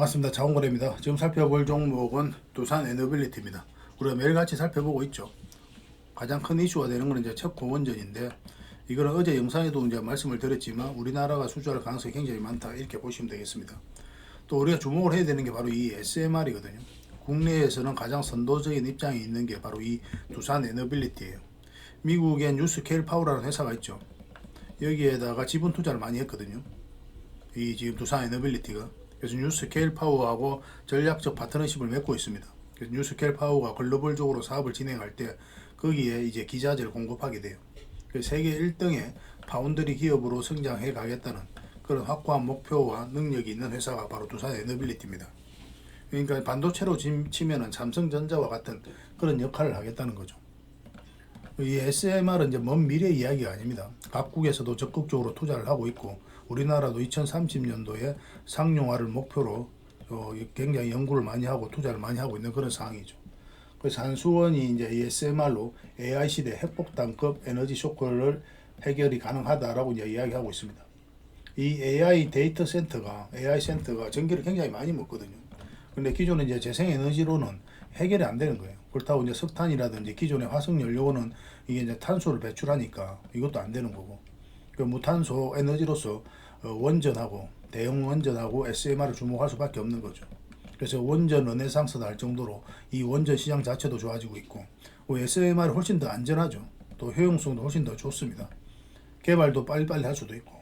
반갑습니다. 자원거래입니다. 지금 살펴볼 종목은 두산 에너빌리티입니다. 우리가 매일같이 살펴보고 있죠. 가장 큰 이슈가 되는 것은 이제 첫 공원전인데, 이거는 어제 영상에도 이제 말씀을 드렸지만 우리나라가 수주할 가능성이 굉장히 많다, 이렇게 보시면 되겠습니다. 또 우리가 주목을 해야 되는 게 바로 이 SMR이거든요. 국내에서는 가장 선도적인 입장이 있는 게 바로 이 두산 에너빌리티예요. 미국의 뉴스케일 파워라는 회사가 있죠. 여기에다가 지분 투자를 많이 했거든요. 이 지금 두산 에너빌리티가. 그래서 뉴스케일 파워하고 전략적 파트너십을 맺고 있습니다. 그래서 뉴스케일 파워가 글로벌적으로 사업을 진행할 때 거기에 이제 기자재를 공급하게 돼요. 그래서 세계 1등의 파운드리 기업으로 성장해 가겠다는 그런 확고한 목표와 능력이 있는 회사가 바로 두산 에너빌리티입니다. 그러니까 반도체로 치면은 삼성전자와 같은 그런 역할을 하겠다는 거죠. 이 SMR은 이제 먼 미래 이야기가 아닙니다. 각국에서도 적극적으로 투자를 하고 있고, 우리나라도 2030년도에 상용화를 목표로 굉장히 연구를 많이 하고 투자를 많이 하고 있는 그런 상황이죠. 그래서 한수원이 이제 이 SMR로 AI 시대 핵폭탄급 에너지 쇼크를 해결이 가능하다라고 이제 이야기하고 있습니다. 이 AI 센터가 전기를 굉장히 많이 먹거든요. 근데 기존에 이제 재생에너지로는 해결이 안 되는 거예요. 그렇다고 이제 석탄이라든지 기존의 화석연료는 이게 이제 탄소를 배출하니까 이것도 안 되는 거고, 그 무탄소 에너지로서 원전하고 대형 원전하고 SMR을 주목할 수밖에 없는 거죠. 그래서 원전 르네상스다 할 정도로 이 원전 시장 자체도 좋아지고 있고, SMR이 훨씬 더 안전하죠. 또 효용성도 훨씬 더 좋습니다. 개발도 빨리빨리 할 수도 있고.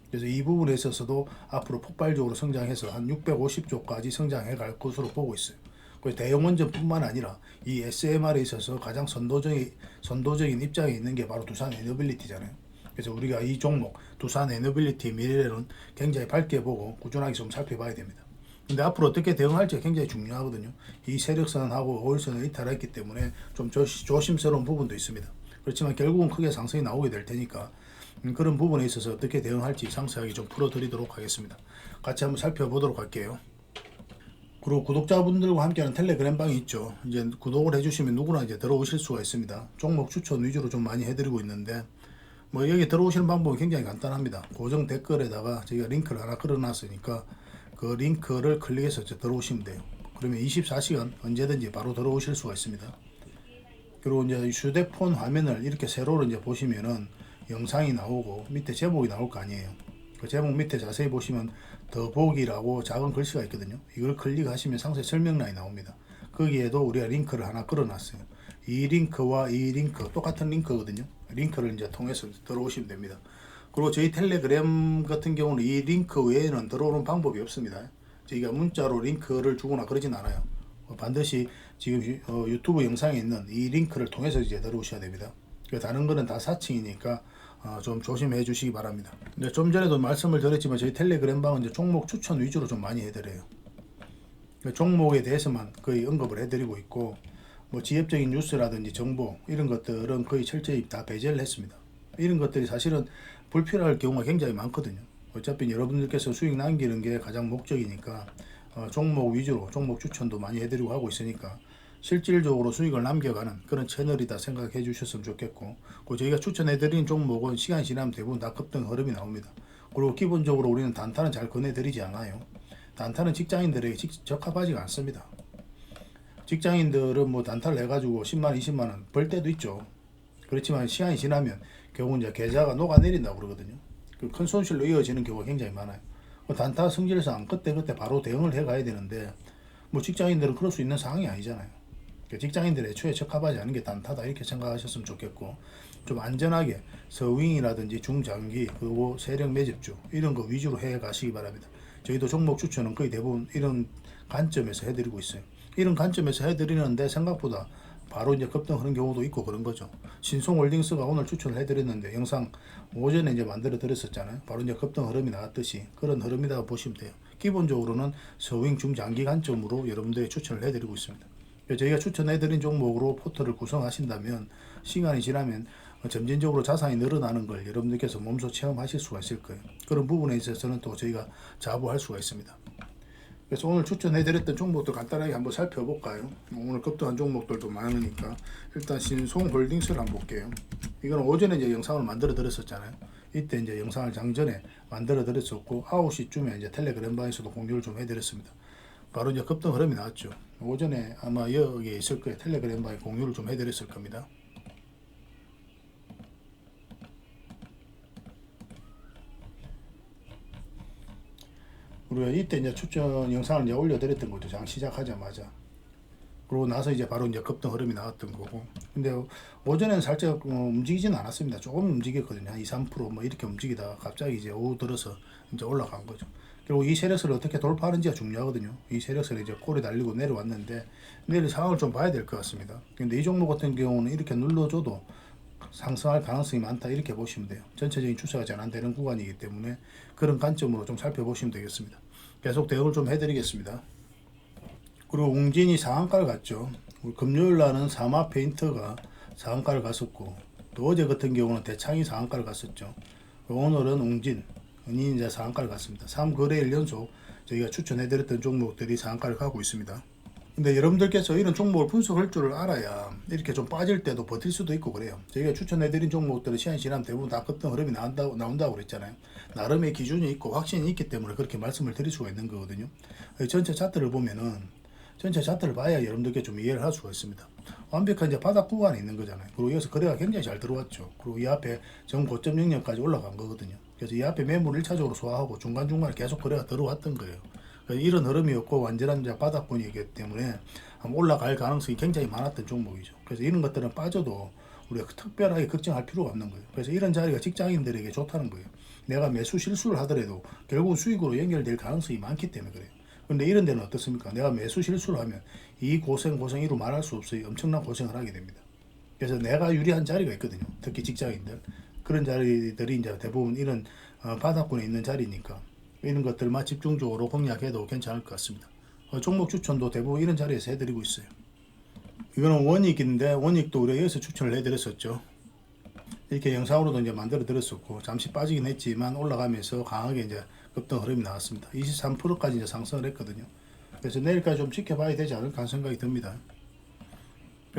그래서 이 부분에 있어서도 앞으로 폭발적으로 성장해서 한 650조까지 성장해 갈 것으로 보고 있어요. 그래서 대형 원전뿐만 아니라 이 SMR에 있어서 가장 선도적인 입장에 있는 게 바로 두산 에너빌리티잖아요. 그래서 우리가 이 종목 두산 에너빌리티 미래는 굉장히 밝게 보고 꾸준하게 좀 살펴봐야 됩니다. 근데 앞으로 어떻게 대응할지 굉장히 중요하거든요. 이 세력선하고 5일선을 이탈했기 때문에 좀 조심스러운 부분도 있습니다. 그렇지만 결국은 크게 상승이 나오게 될 테니까 그런 부분에 있어서 어떻게 대응할지 상세하게 좀 풀어드리도록 하겠습니다. 같이 한번 살펴보도록 할게요. 그리고 구독자분들과 함께하는 텔레그램 방이 있죠. 이제 구독을 해주시면 누구나 이제 들어오실 수가 있습니다. 종목 추천 위주로 좀 많이 해드리고 있는데, 뭐 여기 들어오시는 방법은 굉장히 간단합니다. 고정 댓글에다가 저희가 링크를 하나 걸어놨으니까 그 링크를 클릭해서 들어오시면 돼요. 그러면 24시간 언제든지 바로 들어오실 수가 있습니다. 그리고 이제 휴대폰 화면을 이렇게 세로로 이제 보시면은 영상이 나오고 밑에 제목이 나올 거 아니에요. 그 제목 밑에 자세히 보시면 더보기라고 작은 글씨가 있거든요. 이걸 클릭하시면 상세 설명란이 나옵니다. 거기에도 우리가 링크를 하나 걸어놨어요. 이 링크와 이 링크 똑같은 링크거든요. 링크를 이제 통해서 들어오시면 됩니다. 그리고 저희 텔레그램 같은 경우는 이 링크 외에는 들어오는 방법이 없습니다. 저희가 문자로 링크를 주거나 그러진 않아요. 반드시 지금 유튜브 영상에 있는 이 링크를 통해서 이제 들어오셔야 됩니다. 다른 거는 다 사칭이니까 좀 조심해 주시기 바랍니다. 좀 전에도 말씀을 드렸지만 저희 텔레그램 방은 이제 종목 추천 위주로 좀 많이 해드려요. 종목에 대해서만 거의 언급을 해드리고 있고, 뭐 지엽적인 뉴스라든지 정보 이런 것들은 거의 철저히 다 배제를 했습니다. 이런 것들이 사실은 불필요할 경우가 굉장히 많거든요. 어차피 여러분들께서 수익 남기는 게 가장 목적이니까 종목 위주로 종목 추천도 많이 해드리고 하고 있으니까 실질적으로 수익을 남겨가는 그런 채널이다 생각해 주셨으면 좋겠고, 저희가 추천해드린 종목은 시간이 지나면 대부분 다 급등 흐름이 나옵니다. 그리고 기본적으로 우리는 단타는 잘 권해드리지 않아요. 단타는 직장인들에게 적합하지가 않습니다. 직장인들은 뭐 단타를 해가지고 10만 20만원 벌 때도 있죠. 그렇지만 시간이 지나면 결국 이제 계좌가 녹아내린다고 그러거든요. 큰 손실로 이어지는 경우가 굉장히 많아요. 단타 성질상 그때 바로 대응을 해가야 되는데, 뭐 직장인들은 그럴 수 있는 상황이 아니잖아요. 직장인들의 애초에 적합하지 않은 게 단타다 이렇게 생각하셨으면 좋겠고, 좀 안전하게 서윙이라든지 중장기 그리고 세력 매집주 이런 거 위주로 해 가시기 바랍니다. 저희도 종목 추천은 거의 대부분 이런 관점에서 해드리고 있어요. 이런 관점에서 해드리는데 생각보다 바로 이제 급등하는 경우도 있고 그런 거죠. 신송홀딩스가 오늘 추천을 해드렸는데 영상 오전에 이제 만들어 드렸었잖아요. 바로 이제 급등 흐름이 나왔듯이 그런 흐름이라고 보시면 돼요. 기본적으로는 서윙 중장기 관점으로 여러분들이 추천을 해드리고 있습니다. 저희가 추천해드린 종목으로 포트를 구성하신다면 시간이 지나면 점진적으로 자산이 늘어나는 걸 여러분들께서 몸소 체험하실 수가 있을 거예요. 그런 부분에 있어서는 또 저희가 자부할 수가 있습니다. 그래서 오늘 추천해드렸던 종목들 간단하게 한번 살펴볼까요? 오늘 급등한 종목들도 많으니까 일단 신송홀딩스를 한번 볼게요. 이거는 오전에 이제 영상을 만들어 드렸었잖아요. 이때 이제 영상을 장전에 만들어 드렸었고 9시쯤에 이제 텔레그램 방에서도 공유를 좀 해드렸습니다. 바로 이제 급등 흐름이 나왔죠. 오전에 아마 여기에 있을 거예요. 텔레그램방에 공유를 좀 해드렸을 겁니다. 우리가 이때 이제 추천 영상을 이제 올려드렸던 거죠. 장 시작하자마자. 그러고 나서 이제 바로 이제 급등 흐름이 나왔던 거고. 근데 오전에는 살짝 움직이지는 않았습니다. 조금 움직였거든요. 한 2, 3%뭐 이렇게 움직이다가 갑자기 이제 오후 들어서 이제 올라간 거죠. 그리고 이 세력선을 어떻게 돌파하는지가 중요하거든요. 이 세력선이 이제 꼬리 달리고 내려왔는데 내일 상황을 좀 봐야 될 것 같습니다. 근데 이 종목 같은 경우는 이렇게 눌러줘도 상승할 가능성이 많다 이렇게 보시면 돼요. 전체적인 추세가 잘 안 되는 구간이기 때문에 그런 관점으로 좀 살펴보시면 되겠습니다. 계속 대응을 좀 해드리겠습니다. 그리고 웅진이 상한가를 갔죠. 금요일 날은 사마 페인터가 상한가를 갔었고 또 어제 같은 경우는 대창이 상한가를 갔었죠. 오늘은 웅진 이 이제 상한가를 갔습니다. 3거래일 연속 저희가 추천해드렸던 종목들이 상한가를 가고 있습니다. 근데 여러분들께서 이런 종목을 분석할 줄 알아야 이렇게 좀 빠질 때도 버틸 수도 있고 그래요. 저희가 추천해드린 종목들은 시간이 지나면 대부분 다 급등 흐름이 나온다고 그랬잖아요. 나름의 기준이 있고 확신이 있기 때문에 그렇게 말씀을 드릴 수가 있는 거거든요. 전체 차트를 보면은 전체 차트를 봐야 여러분들께 좀 이해를 할 수가 있습니다. 완벽한 이제 바닥 구간에 있는 거잖아요. 그리고 여기서 거래가 굉장히 잘 들어왔죠. 그리고 이 앞에 전 고점 영역까지 올라간 거거든요. 그래서 이 앞에 매물을 1차적으로 소화하고 중간중간에 계속 거래가 들어왔던 거예요. 이런 흐름이었고 완전한 바닥권이기 때문에 올라갈 가능성이 굉장히 많았던 종목이죠. 그래서 이런 것들은 빠져도 우리가 특별하게 걱정할 필요가 없는 거예요. 그래서 이런 자리가 직장인들에게 좋다는 거예요. 내가 매수 실수를 하더라도 결국 수익으로 연결될 가능성이 많기 때문에 그래요. 근데 이런 데는 어떻습니까? 내가 매수 실수를 하면 이 고생이루 말할 수 없어요. 엄청난 고생을 하게 됩니다. 그래서 내가 유리한 자리가 있거든요. 특히 직장인들. 그런 자리들이 이제 대부분 이런 바닥권에 있는 자리니까 이런 것들만 집중적으로 공략해도 괜찮을 것 같습니다. 종목 추천도 대부분 이런 자리에서 해드리고 있어요. 이거는 원익인데 원익도 우리가 여기서 추천을 해드렸었죠. 이렇게 영상으로도 이제 만들어 드렸었고 잠시 빠지긴 했지만 올라가면서 강하게 이제 급등 흐름이 나왔습니다. 23%까지 이제 상승을 했거든요. 그래서 내일까지 좀 지켜봐야 되지 않을까 생각이 듭니다.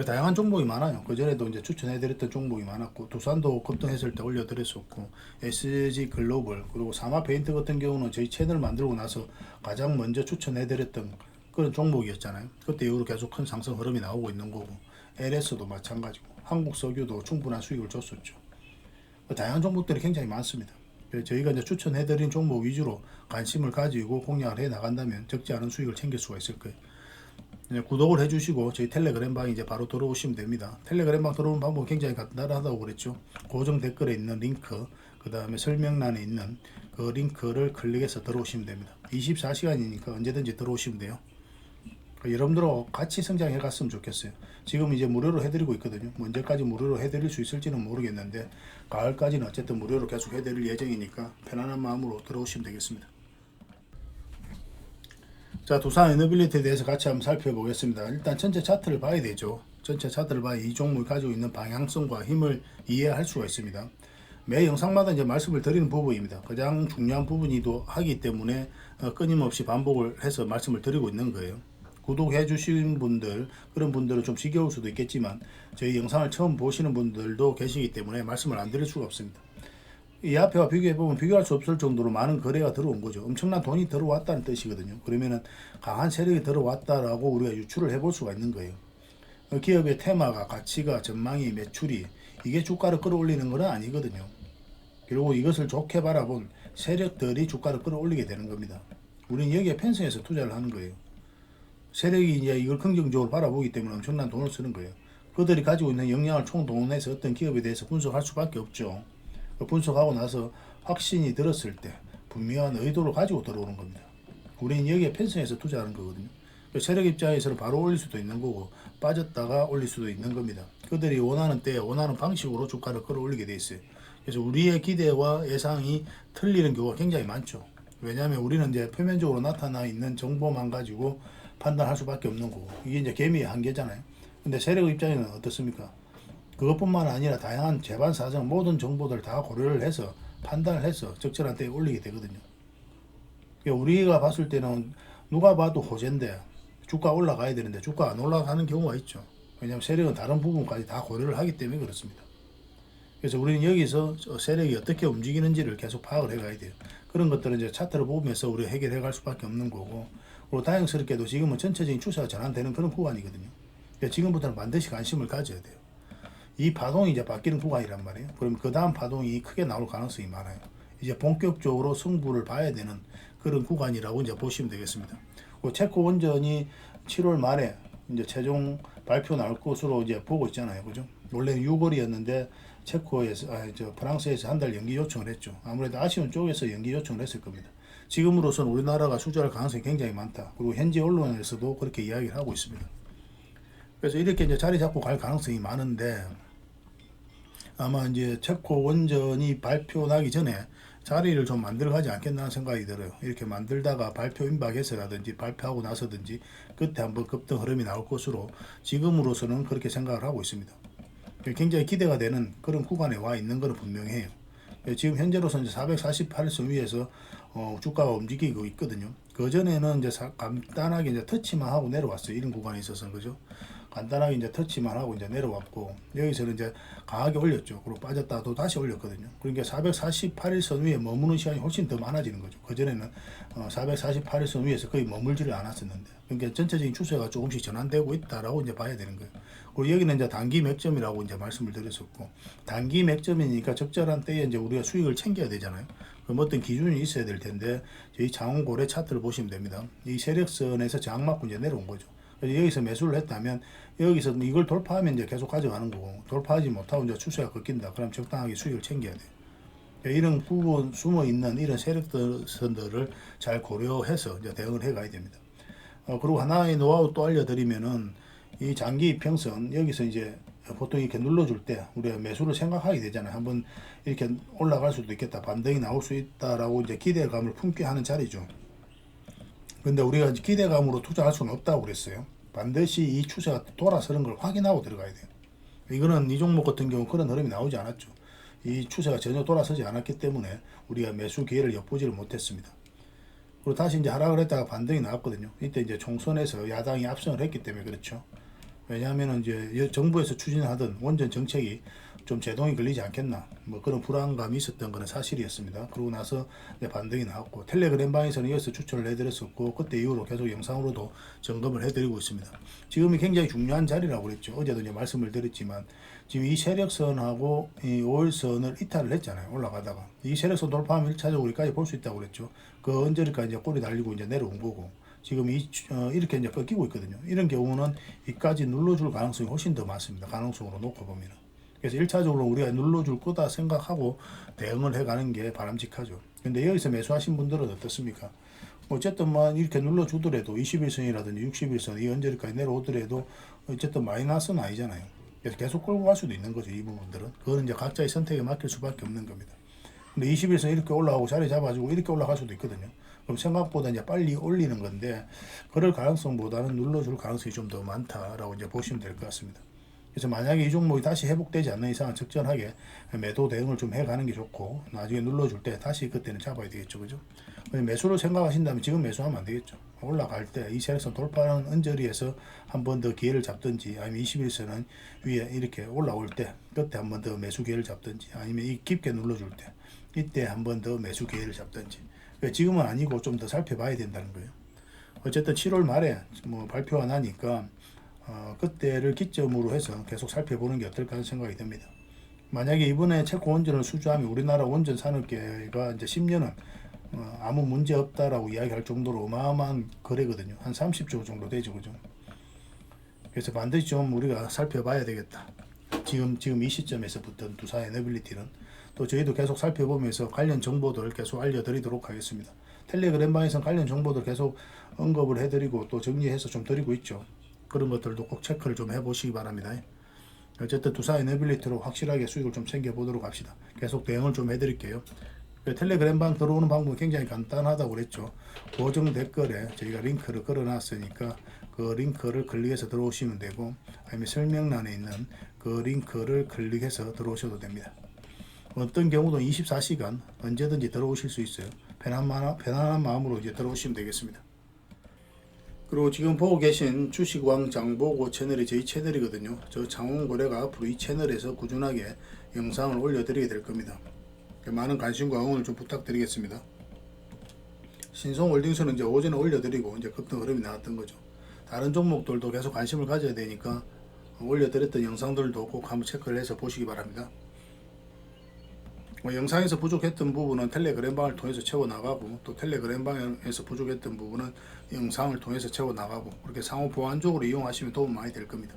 다양한 종목이 많아요. 그 전에도 이제 추천해드렸던 종목이 많았고 두산도 급등했을 때 올려드렸었고 SG 글로벌 그리고 사마 페인트 같은 경우는 저희 채널 만들고 나서 가장 먼저 추천해드렸던 그런 종목이었잖아요. 그때 이후로 계속 큰 상승 흐름이 나오고 있는 거고 LS도 마찬가지고 한국석유도 충분한 수익을 줬었죠. 다양한 종목들이 굉장히 많습니다. 저희가 이제 추천해드린 종목 위주로 관심을 가지고 공략을 해 나간다면 적지 않은 수익을 챙길 수가 있을 거예요. 구독을 해주시고 저희 텔레그램 방에 이제 바로 들어오시면 됩니다. 텔레그램 방 들어오는 방법은 굉장히 간단하다고 그랬죠. 고정 댓글에 있는 링크, 그 다음에 설명란에 있는 그 링크를 클릭해서 들어오시면 됩니다. 24시간이니까 언제든지 들어오시면 돼요. 여러분들하고 같이 성장해 갔으면 좋겠어요. 지금 이제 무료로 해드리고 있거든요. 언제까지 무료로 해드릴 수 있을지는 모르겠는데 가을까지는 어쨌든 무료로 계속 해드릴 예정이니까 편안한 마음으로 들어오시면 되겠습니다. 자, 두산 에너빌리티에 대해서 같이 한번 살펴보겠습니다. 일단 전체 차트를 봐야 되죠. 전체 차트를 봐야 이 종목이 가지고 있는 방향성과 힘을 이해할 수가 있습니다. 매 영상마다 이제 말씀을 드리는 부분입니다. 가장 중요한 부분이기도 하기 때문에 끊임없이 반복을 해서 말씀을 드리고 있는 거예요. 구독해 주신 분들, 그런 분들은 좀 지겨울 수도 있겠지만 저희 영상을 처음 보시는 분들도 계시기 때문에 말씀을 안 드릴 수가 없습니다. 이 앞에와 비교해보면 비교할 수 없을 정도로 많은 거래가 들어온 거죠. 엄청난 돈이 들어왔다는 뜻이거든요. 그러면은 강한 세력이 들어왔다라고 우리가 유추를 해볼 수가 있는 거예요. 기업의 테마가, 가치가, 전망이, 매출이 이게 주가를 끌어올리는 건 아니거든요. 그리고 이것을 좋게 바라본 세력들이 주가를 끌어올리게 되는 겁니다. 우리는 여기에 편성해서 투자를 하는 거예요. 세력이 이제 이걸 긍정적으로 바라보기 때문에 엄청난 돈을 쓰는 거예요. 그들이 가지고 있는 역량을 총동원해서 어떤 기업에 대해서 분석할 수밖에 없죠. 분석하고 나서 확신이 들었을 때 분명한 의도를 가지고 들어오는 겁니다. 우리는 여기에 편성해서 투자하는 거거든요. 세력 입장에서는 바로 올릴 수도 있는 거고 빠졌다가 올릴 수도 있는 겁니다. 그들이 원하는 때에 원하는 방식으로 주가를 끌어올리게 돼 있어요. 그래서 우리의 기대와 예상이 틀리는 경우가 굉장히 많죠. 왜냐하면 우리는 이제 표면적으로 나타나 있는 정보만 가지고 판단할 수밖에 없는 거고 이게 이제 개미의 한계잖아요. 근데 세력 입장에는 어떻습니까? 그것뿐만 아니라 다양한 재반 사정 모든 정보들 다 고려를 해서 판단을 해서 적절한 때에 올리게 되거든요. 그러니까 우리가 봤을 때는 누가 봐도 호재인데 주가 올라가야 되는데 주가 안 올라가는 경우가 있죠. 왜냐하면 세력은 다른 부분까지 다 고려를 하기 때문에 그렇습니다. 그래서 우리는 여기서 세력이 어떻게 움직이는지를 계속 파악을 해가야 돼요. 그런 것들은 이제 차트를 보면서 우리가 해결해 갈 수밖에 없는 거고 그리고 다행스럽게도 지금은 전체적인 추세가 전환되는 그런 구간이거든요. 그러니까 지금부터는 반드시 관심을 가져야 돼요. 이 파동이 이제 바뀌는 구간이란 말이에요. 그럼 그 다음 파동이 크게 나올 가능성이 많아요. 이제 본격적으로 승부를 봐야 되는 그런 구간이라고 이제 보시면 되겠습니다. 그 체코 원전이 7월 말에 이제 최종 발표 나올 것으로 이제 보고 있잖아요. 그죠? 원래는 6월이었는데 체코에서, 프랑스에서 한 달 연기 요청을 했죠. 아무래도 아쉬운 쪽에서 연기 요청을 했을 겁니다. 지금으로서는 우리나라가 수주할 가능성이 굉장히 많다. 그리고 현지 언론에서도 그렇게 이야기를 하고 있습니다. 그래서 이렇게 이제 자리 잡고 갈 가능성이 많은데, 아마 이제 체코 원전이 발표 나기 전에 자리를 좀 만들어 가지 않겠나 생각이 들어요. 이렇게 만들다가 발표 임박해서라든지 발표하고 나서든지 그때 한번 급등 흐름이 나올 것으로 지금으로서는 그렇게 생각을 하고 있습니다. 굉장히 기대가 되는 그런 구간에 와 있는 것은 분명해요. 지금 현재로서는 448선 위에서 주가가 움직이고 있거든요. 그 전에는 이제 간단하게 이제 터치만 하고 내려왔어요. 이런 구간에 있어서 그죠? 간단하게 이제 터치만 하고 이제 내려왔고, 여기서는 이제 강하게 올렸죠. 그리고 빠졌다가 또 다시 올렸거든요. 그러니까 448일선 위에 머무는 시간이 훨씬 더 많아지는 거죠. 그전에는 448일선 위에서 거의 머물지를 않았었는데, 그러니까 전체적인 추세가 조금씩 전환되고 있다라고 이제 봐야 되는 거예요. 그리고 여기는 이제 단기 맥점이라고 이제 말씀을 드렸었고, 단기 맥점이니까 적절한 때에 이제 우리가 수익을 챙겨야 되잖아요. 그럼 어떤 기준이 있어야 될 텐데, 저희 장원고래 차트를 보시면 됩니다. 이 세력선에서 저항 맞고 이제 내려온 거죠. 여기서 매수를 했다면 여기서 이걸 돌파하면 이제 계속 가져가는 거고, 돌파하지 못하고 이제 추세가 꺾인다. 그럼 적당하게 수익을 챙겨야 돼요. 이런 부분 숨어 있는 이런 세력선들을 잘 고려해서 이제 대응을 해 가야 됩니다. 그리고 하나의 노하우 또 알려드리면은, 이 장기 이평선 여기서 이제 보통 이렇게 눌러줄 때 우리가 매수를 생각하게 되잖아요. 한번 이렇게 올라갈 수도 있겠다, 반등이 나올 수 있다라고 이제 기대감을 품게 하는 자리죠. 근데 우리가 기대감으로 투자할 수는 없다고 그랬어요. 반드시 이 추세가 돌아서는 걸 확인하고 들어가야 돼요. 이거는 이 종목 같은 경우 그런 흐름이 나오지 않았죠. 이 추세가 전혀 돌아서지 않았기 때문에 우리가 매수 기회를 엿보지를 못했습니다. 그리고 다시 이제 하락을 했다가 반등이 나왔거든요. 이때 이제 총선에서 야당이 압승을 했기 때문에 그렇죠. 왜냐하면 이제 정부에서 추진하던 원전 정책이 좀 제동이 걸리지 않겠나, 뭐 그런 불안감이 있었던 것은 사실이었습니다. 그러고 나서 반등이 나왔고, 텔레그램방에서는 이어서 추천을 해드렸었고, 그때 이후로 계속 영상으로도 점검을 해드리고 있습니다. 지금이 굉장히 중요한 자리라고 그랬죠. 어제도 이제 말씀을 드렸지만, 지금 이 세력선하고 이 5일선을 이탈을 했잖아요. 올라가다가 이 세력선 돌파하면 1차적으로 여기까지 볼 수 있다고 그랬죠. 그 언저리까지 이제 꼬리 달리고 이제 내려온 거고, 지금 이렇게 이제 꺾이고 있거든요. 이런 경우는 이까지 눌러줄 가능성이 훨씬 더 많습니다. 가능성으로 놓고 보면. 그래서 1차적으로 우리가 눌러줄 거다 생각하고 대응을 해가는 게 바람직하죠. 근데 여기서 매수하신 분들은 어떻습니까? 어쨌든 뭐 이렇게 눌러주더라도 21선이라든지 61선 이 언저리까지 내려오더라도 어쨌든 마이너스는 아니잖아요. 그래서 계속 끌고 갈 수도 있는 거죠. 이 부분들은. 그거는 이제 각자의 선택에 맡길 수밖에 없는 겁니다. 근데 21선 이렇게 올라가고 자리 잡아주고 이렇게 올라갈 수도 있거든요. 그럼 생각보다 이제 빨리 올리는 건데, 그럴 가능성보다는 눌러줄 가능성이 좀 더 많다라고 이제 보시면 될 것 같습니다. 그래서 만약에 이 종목이 다시 회복되지 않는 이상은 적절하게 매도 대응을 좀 해가는 게 좋고, 나중에 눌러줄 때 다시 그때는 잡아야 되겠죠. 그죠? 매수를 생각하신다면 지금 매수하면 안 되겠죠. 올라갈 때 이 세력선 돌파하는 언저리에서 한 번 더 기회를 잡든지, 아니면 21선은 위에 이렇게 올라올 때 그때 한 번 더 매수 기회를 잡든지, 아니면 이 깊게 눌러줄 때 이때 한 번 더 매수 기회를 잡든지. 지금은 아니고 좀 더 살펴봐야 된다는 거예요. 어쨌든 7월 말에 뭐 발표가 나니까 그때를 기점으로 해서 계속 살펴보는 게 어떨까 하는 생각이 듭니다. 만약에 이번에 체코 원전을 수주하면 우리나라 원전 산업계가 이제 10년은 아무 문제 없다라고 이야기할 정도로 어마어마한 거래거든요. 한 30조 정도 되죠, 그죠? 그래서 반드시 좀 우리가 살펴봐야 되겠다. 지금 이 시점에서부터 두산 에너빌리티는 또 저희도 계속 살펴보면서 관련 정보들을 계속 알려드리도록 하겠습니다. 텔레그램방에서는 관련 정보들 계속 언급을 해드리고 또 정리해서 좀 드리고 있죠. 그런 것들도 꼭 체크를 좀 해보시기 바랍니다. 어쨌든 두산 에너빌리티로 확실하게 수익을 좀 챙겨보도록 합시다. 계속 대응을 좀 해드릴게요. 텔레그램방 들어오는 방법은 굉장히 간단하다고 그랬죠. 고정 댓글에 저희가 링크를 걸어놨으니까 그 링크를 클릭해서 들어오시면 되고, 아니면 설명란에 있는 그 링크를 클릭해서 들어오셔도 됩니다. 어떤 경우도 24시간 언제든지 들어오실 수 있어요. 편안한 마음으로 이제 들어오시면 되겠습니다. 그리고 지금 보고 계신 주식왕 장보고 채널이 저희 채널이거든요. 저 장원고래가 앞으로 이 채널에서 꾸준하게 영상을 올려드리게 될 겁니다. 많은 관심과 응원을 좀 부탁드리겠습니다. 신성홀딩스는 이제 오전에 올려드리고 이제 급등 흐름이 나왔던 거죠. 다른 종목들도 계속 관심을 가져야 되니까 올려드렸던 영상들도 꼭 한번 체크를 해서 보시기 바랍니다. 영상에서 부족했던 부분은 텔레그램 방을 통해서 채워나가고, 또 텔레그램 방에서 부족했던 부분은 영상을 통해서 채워나가고, 그렇게 상호 보완적으로 이용하시면 도움 많이 될 겁니다.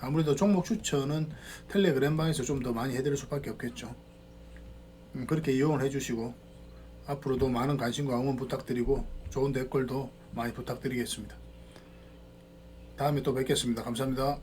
아무래도 종목 추천은 텔레그램 방에서 좀 더 많이 해드릴 수밖에 없겠죠. 그렇게 이용을 해주시고 앞으로도 많은 관심과 응원 부탁드리고 좋은 댓글도 많이 부탁드리겠습니다. 다음에 또 뵙겠습니다. 감사합니다.